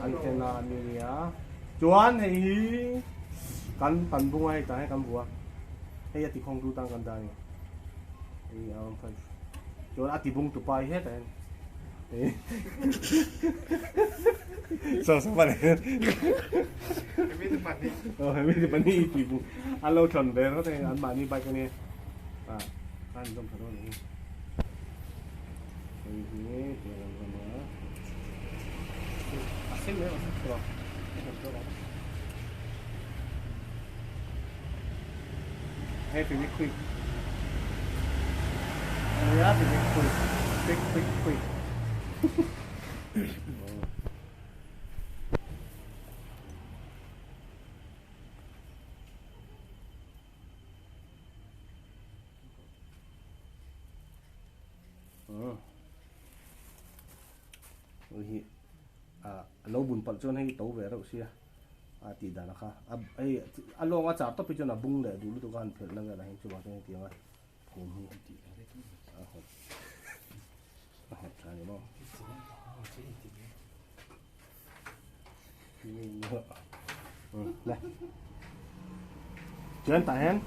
antena ania chuan hei kan pan bunga hei ta hei kan bua hei ati khawng tu tang kan da ni hei R15 chuan ati bung tu pai he ta hei so bane hemi tu pani iti bu alo thon ve ro te an Mahni bai ka ni kan dom tharo ni hei te lam ma asim me asim hey, to be quick. We have to be quick. Quick. Lâu bùn bận cho nên tấu về đâu xia tỷ đàn kha ai alo nga chả top cho nó bung để đủ tụ gan phật lăng là hình chụp cho tiếng ai cùng hi tỷ hot ra đi không này chuyện tại hen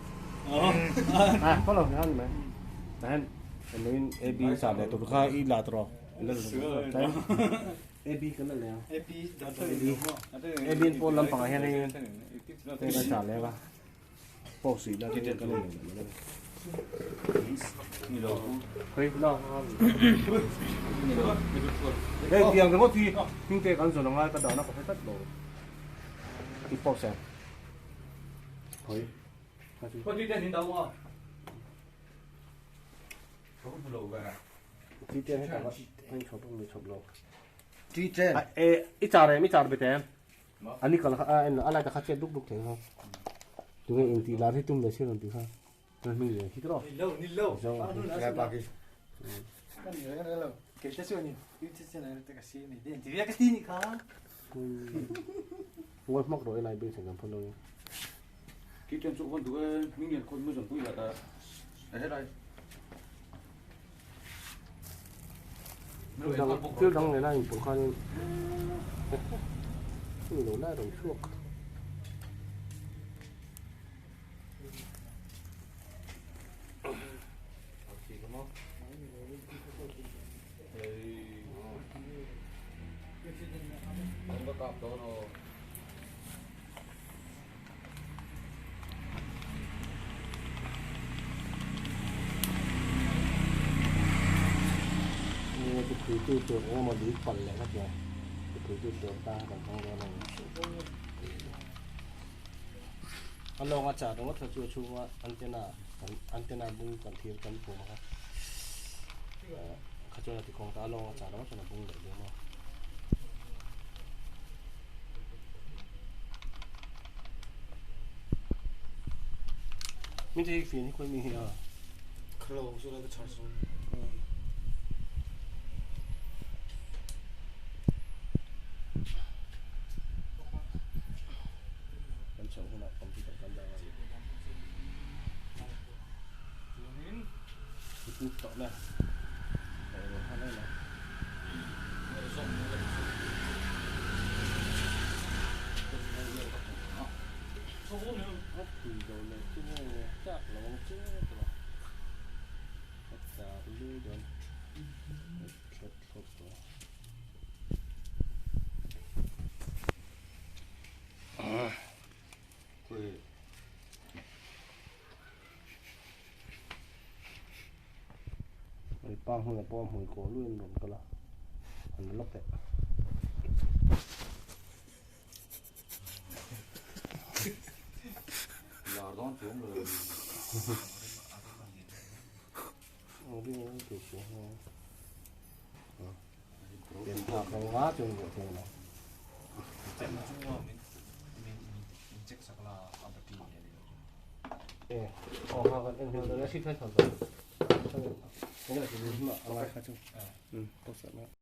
có lòng hen mà tại hen mình ab sao để tụ kha i là rồi AB cái này nè AB phone làm bằng hay này đây là trả lại ba bộ sĩ là cái này đây tiền cái gì kinh tế cán sự nó ngay cái đó nó có phải tất đồ cái bộ xe thôi có đi đến đâu không có một lỗ cả đi trên hết cả anh chụp lỗ T10. Ít char bê tem. Anh đi còn anh lại ta khát chết đúc thế không? Tụi mình in tí lá thì tung để xem làm tí sao? Rồi mình để hít rồi. Ni lâu. Cái bao cái. Cái này cái lâu. Cái cái này, cái cái này cái gì này? Điện thì cái gì cả? Ngồi mắc rồi này bên thành cầm phân đâu. Cái chuyện chỗ con tụi mình nhận con mới dùng túi là ta. Hết đây. Trước đăng này này cũng coi như đồ lại đồng chuột cái tư tưởng em mà đi phần lại các kìa cái tư tưởng ta còn không có này alo ngắt chả nó thật chua chua antena bung cần thiêu cần phù mà khách cho là thì còn ta alo ngắt chả nó cho nó bung để đúng không mình thấy phiền thì quên mình hiểu Khâu số là cái chart số. Cút tọt này, hai này. Thì rồi này chứ chắc là không chứ rồi. Tất cả đi rồi. Thật rồi. Bang hồi bom hồi cổ luôn rồi cơ là anh lóc đấy Giờ đón xuống rồi không biết nó kiểu xuống không tiền thạc không quá chung của thường này check sắc là abati họ còn anh nó ship hết rồi cái này thì đúng là online khác chung tốt sợ